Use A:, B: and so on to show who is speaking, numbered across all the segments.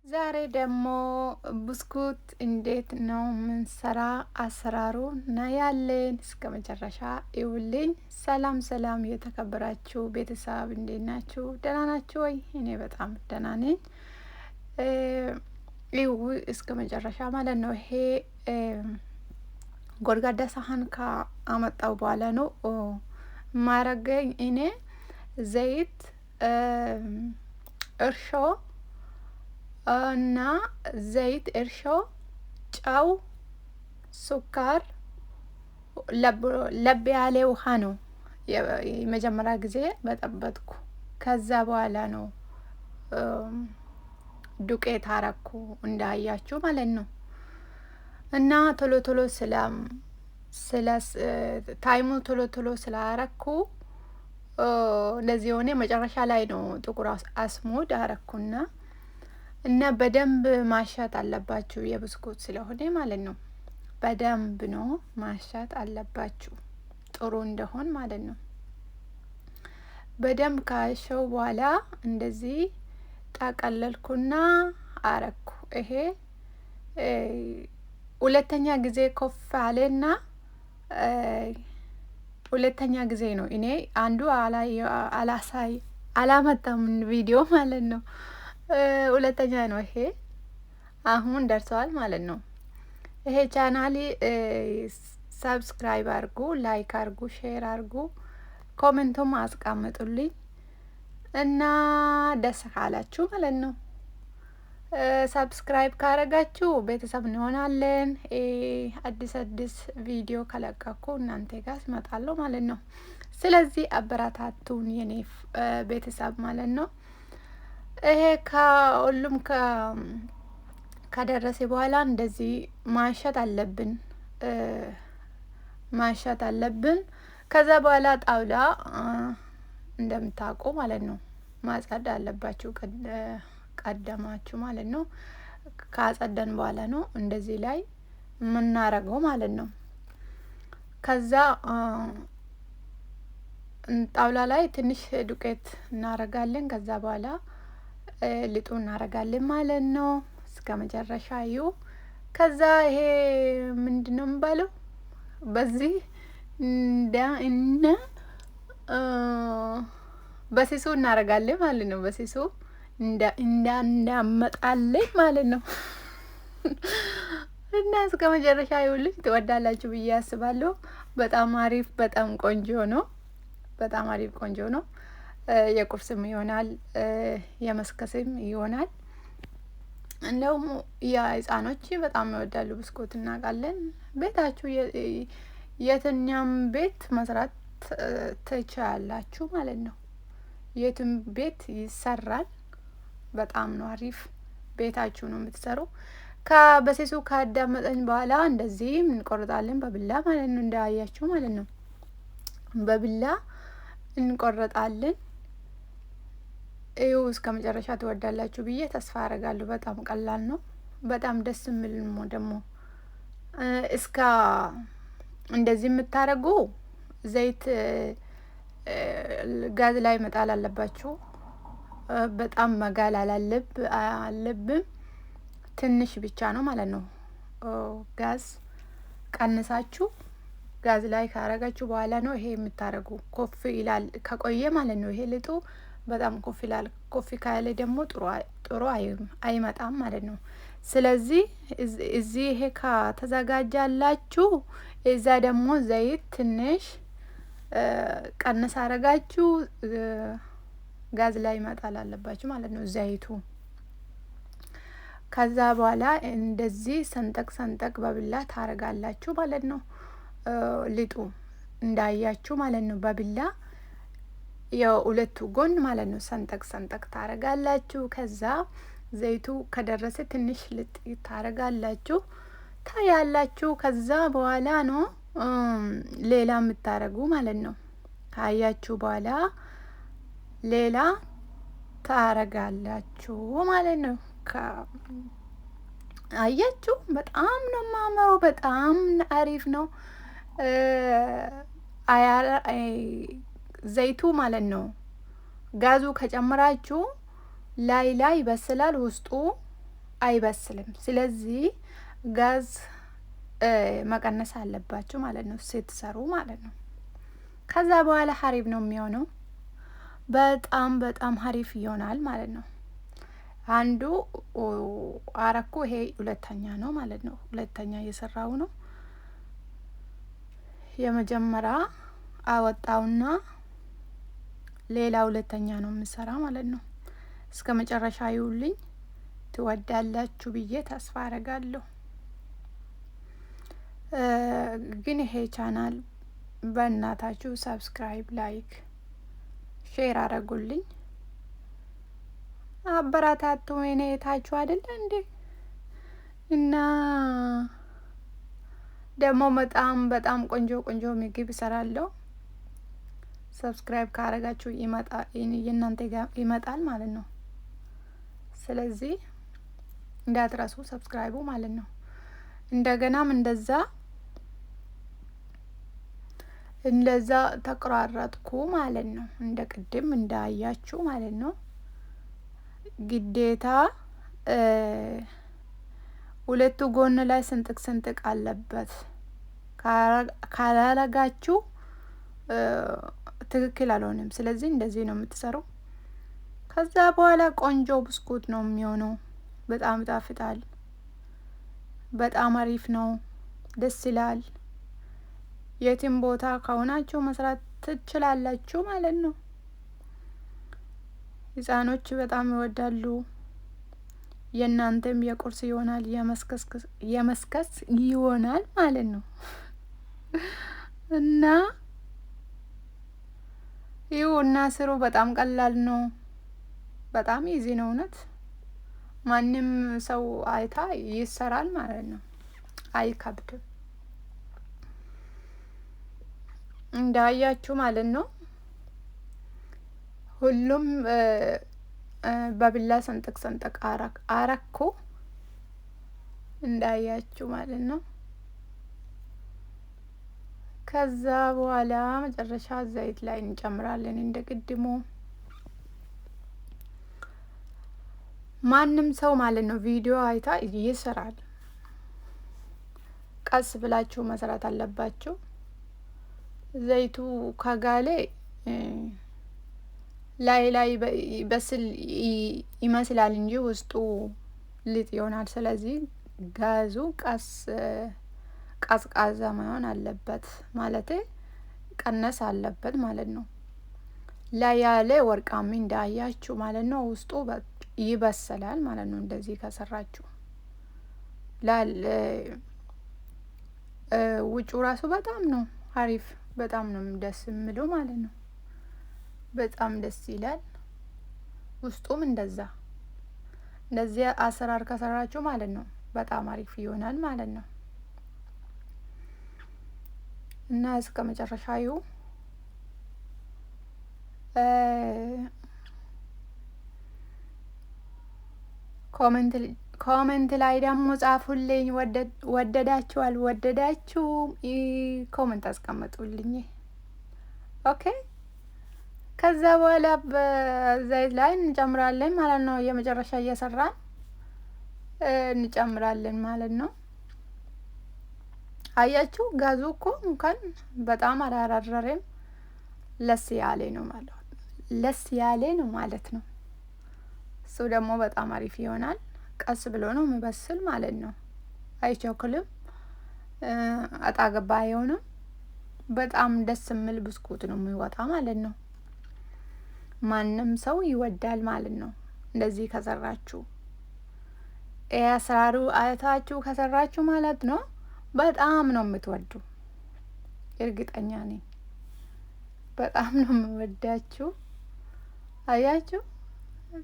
A: ዛሬ ደግሞ ብስኩት እንዴት ነው ምንሰራ አሰራሩ እናያለን። እስከ መጨረሻ ይውልኝ። ሰላም ሰላም፣ የተከበራችሁ ቤተሰብ እንዴት ናችሁ? ደህና ናችሁ ወይ? እኔ በጣም ደህና ነኝ። ይው እስከ መጨረሻ ማለት ነው። ይሄ ጎድጓዳ ሳህን ካመጣው በኋላ ነው ማረገኝ እኔ ዘይት፣ እርሾ እና ዘይት፣ እርሾ፣ ጨው፣ ሱካር፣ ለብ ያለ ውሃ ነው የመጀመሪያ ጊዜ በጠበጥኩ። ከዛ በኋላ ነው ዱቄት አረኩ እንዳያችሁ ማለት ነው። እና ቶሎ ቶሎ ስለ ታይሙ ቶሎ ቶሎ ስላረኩ ለዚህ ሆነ። መጨረሻ ላይ ነው ጥቁር አስሙድ አረኩና እና በደንብ ማሻት አለባችሁ የብስኩት ስለሆነ ማለት ነው። በደንብ ነው ማሻት አለባችሁ ጥሩ እንደሆን ማለት ነው። በደንብ ካሸው በኋላ እንደዚህ ጠቀለልኩና አረኩ። ይሄ ሁለተኛ ጊዜ ኮፍ አለና ሁለተኛ ጊዜ ነው። እኔ አንዱ አላመጣም ቪዲዮ ማለት ነው። ሁለተኛ ነው። ይሄ አሁን ደርሰዋል ማለት ነው። ይሄ ቻናሊ ሰብስክራይብ አርጉ፣ ላይክ አርጉ፣ ሼር አርጉ፣ ኮሜንቱም አስቀምጡልኝ እና ደስ ካላችሁ ማለት ነው። ሰብስክራይብ ካረጋችሁ ቤተሰብ እንሆናለን። አዲስ ቪዲዮ ከለቀኩ እናንተ ጋር ይመጣለሁ ማለት ነው። ስለዚህ አበረታቱን የኔ ቤተሰብ ማለት ነው። ይሄ ከሁሉም ከደረሰ በኋላ እንደዚህ ማሸት አለብን። ከዛ በኋላ ጣውላ እንደምታውቁ ማለት ነው ማጸዳ አለባችሁ ቀደማችሁ ማለት ነው። ካጸደን በኋላ ነው እንደዚህ ላይ የምናረገው ማለት ነው። ከዛ ጣውላ ላይ ትንሽ ዱቄት እናረጋለን። ከዛ በኋላ ሊጡ እናረጋለን ማለት ነው። እስከ መጨረሻ ይው። ከዛ ይሄ ምንድነው የሚባለው? በዚህ በሲሱ እናረጋለን ማለት ነው። በሲሱ እንዳመጣለኝ ማለት ነው። እና እስከ መጨረሻ ይውልኝ። ትወዳላችሁ ብዬ አስባለሁ። በጣም አሪፍ፣ በጣም ቆንጆ ነው። በጣም አሪፍ ቆንጆ ነው። የቁርስም ይሆናል፣ የመስከስም ይሆናል። እንደውም የህፃኖች በጣም ይወዳሉ ብስኩት እናውቃለን። ቤታችሁ የትኛም ቤት መስራት ትችላላችሁ ማለት ነው። የትም ቤት ይሰራል። በጣም ነው አሪፍ። ቤታችሁ ነው የምትሰሩ። በሴሱ ካዳመጠኝ በኋላ እንደዚህ እንቆርጣለን በብላ ማለት ነው። እንዳያችሁ ማለት ነው። በብላ እንቆርጣለን። ይኸው እስከ መጨረሻ ትወዳላችሁ ብዬ ተስፋ አደርጋለሁ። በጣም ቀላል ነው። በጣም ደስ የሚል ነው ደግሞ። እስከ እንደዚህ የምታረጉ ዘይት ጋዝ ላይ መጣል አለባችሁ። በጣም መጋል አለብን። ትንሽ ብቻ ነው ማለት ነው። ጋዝ ቀንሳችሁ ጋዝ ላይ ካረጋችሁ በኋላ ነው ይሄ የምታረጉ። ኮፍ ይላል ከቆየ ማለት ነው። ይሄ ልጡ በጣም ኮፍ ይላል። ኮፍ ካለ ደግሞ ጥሩ አይመጣም ማለት ነው። ስለዚህ እዚህ ይሄ ከተዘጋጃላችሁ እዛ ደግሞ ዘይት ትንሽ ቀነስ አረጋችሁ ጋዝ ላይ መጣል አለባችሁ ማለት ነው ዘይቱ። ከዛ በኋላ እንደዚህ ሰንጠቅ በብላ ታረጋላችሁ ማለት ነው። ሊጡ እንዳያችሁ ማለት ነው። በብላ የሁለቱ ጎን ማለት ነው ሰንጠቅ ታረጋላችሁ። ከዛ ዘይቱ ከደረሰ ትንሽ ልጥ ታረጋላችሁ ታያላችሁ። ከዛ በኋላ ነው ሌላ የምታረጉ ማለት ነው። ካያችሁ በኋላ ሌላ ታረጋላችሁ ማለት ነው። አያችሁ በጣም ነው የማምረው። በጣም አሪፍ ነው። ዘይቱ ማለት ነው። ጋዙ ከጨመራችሁ ላይ ይበስላል። ውስጡ አይበስልም። ስለዚህ ጋዝ መቀነስ አለባችሁ ማለት ነው ስትሰሩ ማለት ነው። ከዛ በኋላ ሀሪፍ ነው የሚሆነው። በጣም በጣም ሀሪፍ ይሆናል ማለት ነው። አንዱ አረኩ፣ ይሄ ሁለተኛ ነው ማለት ነው። ሁለተኛ እየሰራው ነው። የመጀመሪያ አወጣውና ሌላ ሁለተኛ ነው የምሰራ ማለት ነው። እስከ መጨረሻ ይውልኝ። ትወዳላችሁ ብዬ ተስፋ አረጋለሁ። ግን ይሄ ቻናል በእናታችሁ ሰብስክራይብ፣ ላይክ፣ ሼር አረጉልኝ። አበራታቱ። እኔ የታችሁ አይደለ እንዴ? እና ደግሞ በጣም በጣም ቆንጆ ቆንጆ ምግብ እሰራለሁ። ሰብስክራይብ ካረጋችሁ የእናንተ ጋር ይመጣል ማለት ነው። ስለዚህ እንዳትረሱ ሰብስክራይቡ ማለት ነው። እንደገናም እንደዛ ተቆራረጥኩ ማለት ነው። እንደ ቅድም እንዳያችሁ ማለት ነው። ግዴታ ሁለቱ ጎን ላይ ስንጥቅ ስንጥቅ አለበት። ካላረጋችሁ ትክክል አልሆነም። ስለዚህ እንደዚህ ነው የምትሰሩ። ከዛ በኋላ ቆንጆ ብስኩት ነው የሚሆነው። በጣም ይጣፍጣል። በጣም አሪፍ ነው። ደስ ይላል። የትም ቦታ ከሆናችሁ መስራት ትችላላችሁ ማለት ነው። ህፃኖች በጣም ይወዳሉ። የእናንተም የቁርስ ይሆናል፣ የመስከስ ይሆናል ማለት ነው። እና ይሁና ስሩ። በጣም ቀላል ነው። በጣም ኢዚ ነው። እውነት ማንም ሰው አይታ ይሰራል ማለት ነው። አይከብድም። እንዳያችሁ ማለት ነው። ሁሉም በቢላ ሰንጠቅ ሰንጠቅ አረኩ እንዳያችሁ ማለት ነው። ከዛ በኋላ መጨረሻ ዘይት ላይ እንጨምራለን እንደ ቅድሙ። ማንም ሰው ማለት ነው ቪዲዮ አይታ ይሰራል። ቀስ ብላችሁ መስራት አለባችሁ። ዘይቱ ከጋለ ላይ በስል ይመስላል እንጂ ውስጡ ልጥ ይሆናል። ስለዚህ ጋዙ ቀዝቃዛ መሆን አለበት ማለት ቀነስ አለበት ማለት ነው። ላይ ያለ ወርቃሚ እንዳያችሁ ማለት ነው። ውስጡ ይበሰላል ማለት ነው። እንደዚህ ከሰራችሁ ውጩ ራሱ በጣም ነው አሪፍ፣ በጣም ነው ደስ የሚለው ማለት ነው። በጣም ደስ ይላል። ውስጡም እንደዚህ አሰራር ከሰራችሁ ማለት ነው በጣም አሪፍ ይሆናል ማለት ነው። እና እስከ መጨረሻዩ ኮሜንት ላይ ደግሞ ጻፉልኝ። ወደዳችሁ አልወደዳችሁም ኮሜንት አስቀምጡልኝ። ኦኬ። ከዛ በኋላ በዘይት ላይ እንጨምራለን ማለት ነው። የመጨረሻ እየሰራን እንጨምራለን ማለት ነው። አያችሁ ጋዙ እኮ እንኳን በጣም አላራረረም። ለስ ያለ ነው ማለት ነው። እሱ ደግሞ በጣም አሪፍ ይሆናል። ቀስ ብሎ ነው የሚበስል ማለት ነው። አይቸኩልም፣ አጣገባ አይሆንም። በጣም ደስ የሚል ብስኩት ነው የሚወጣ ማለት ነው። ማንም ሰው ይወዳል ማለት ነው። እንደዚህ ከሰራችሁ አሰራሩ አይታችሁ ከሰራችሁ ማለት ነው በጣም ነው የምትወዱ። እርግጠኛ ነኝ። በጣም ነው የምወዳችሁ። አያችሁ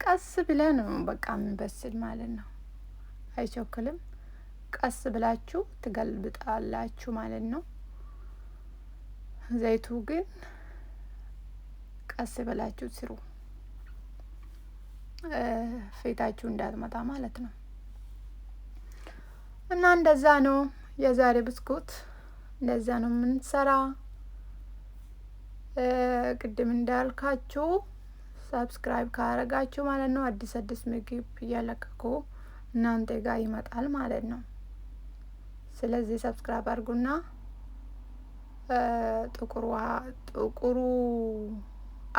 A: ቀስ ብለህ ነው በቃ የሚበስል ማለት ነው። አይቸኩልም። ቀስ ብላችሁ ትገልብጣላችሁ ማለት ነው። ዘይቱ ግን ቀስ ብላችሁ ስሩ፣ ፊታችሁ እንዳትመጣ ማለት ነው። እና እንደዛ ነው የዛሬ ብስኩት። እንደዛ ነው የምንሰራ። ቅድም እንዳልካችሁ ሰብስክራይብ ካረጋችሁ ማለት ነው አዲስ ምግብ እያለቀቁ እናንተ ጋር ይመጣል ማለት ነው። ስለዚህ ሰብስክራይብ አድርጉና ጥቁሩ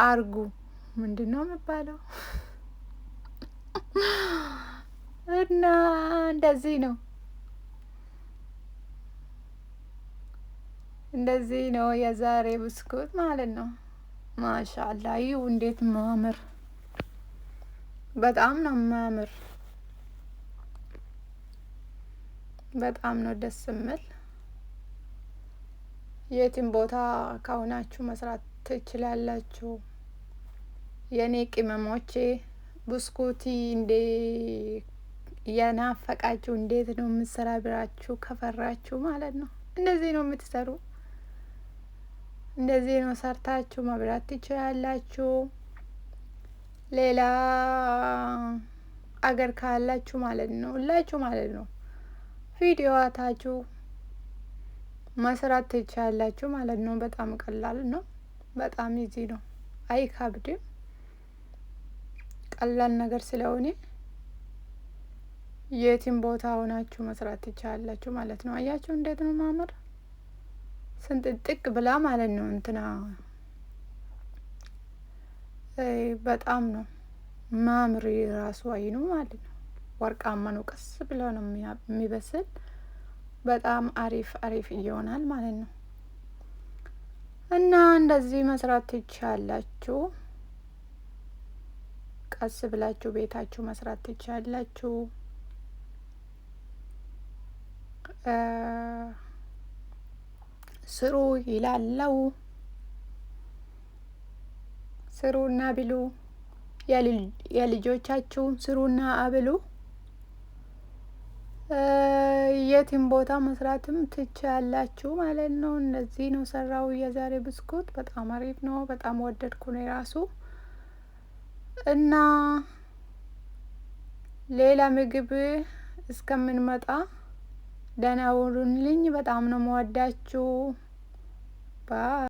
A: አርጉ ምንድነው የሚባለው? እና እንደዚህ ነው የዛሬ ብስኩት ማለት ነው። ማሻአላ ይሁ እንዴት ማምር! በጣም ነው ማምር። በጣም ነው ደስ የሚል። የትም ቦታ ከሆናችሁ መስራት ትችላላችሁ። የኔ ቅመሞቼ ብስኩቲ እንዴ የናፈቃችሁ እንዴት ነው የምትሰራ ብላችሁ ከፈራችሁ ማለት ነው እንደዚህ ነው የምትሰሩ። እንደዚህ ነው ሰርታችሁ መብላት ትችላላችሁ። ሌላ አገር ካላችሁ ማለት ነው ሁላችሁ ማለት ነው ቪዲዮ አታችሁ መስራት ትችላላችሁ ማለት ነው። በጣም ቀላል ነው። በጣም ኢዚ ነው። አይከብድም። ቀላል ነገር ስለሆነ የትም ቦታ ሆናችሁ መስራት ትችላላችሁ ማለት ነው። አያችሁ እንዴት ነው ማምር! ስንጥቅ ብላ ማለት ነው እንትና በጣም ነው ማምር ራሱ አይኑ ማለት ነው። ወርቃማ ነው። ቀስ ብሎ ነው የሚበስል። በጣም አሪፍ ይሆናል ማለት ነው። እና እንደዚህ መስራት ትችላላችሁ። ቀስ ብላችሁ ቤታችሁ መስራት ትችላላችሁ። ስሩ ይላለው። ስሩና ብሉ። የልጆቻችሁን ስሩና አብሉ። የትም ቦታ መስራትም ትችላላችሁ ማለት ነው። እንደዚህ ነው ሰራው የዛሬ ብስኩት። በጣም አሪፍ ነው። በጣም ወደድኩ ነው ራሱ። እና ሌላ ምግብ እስከምንመጣ ደህና ሁኑልኝ። በጣም ነው የምወዳችሁ።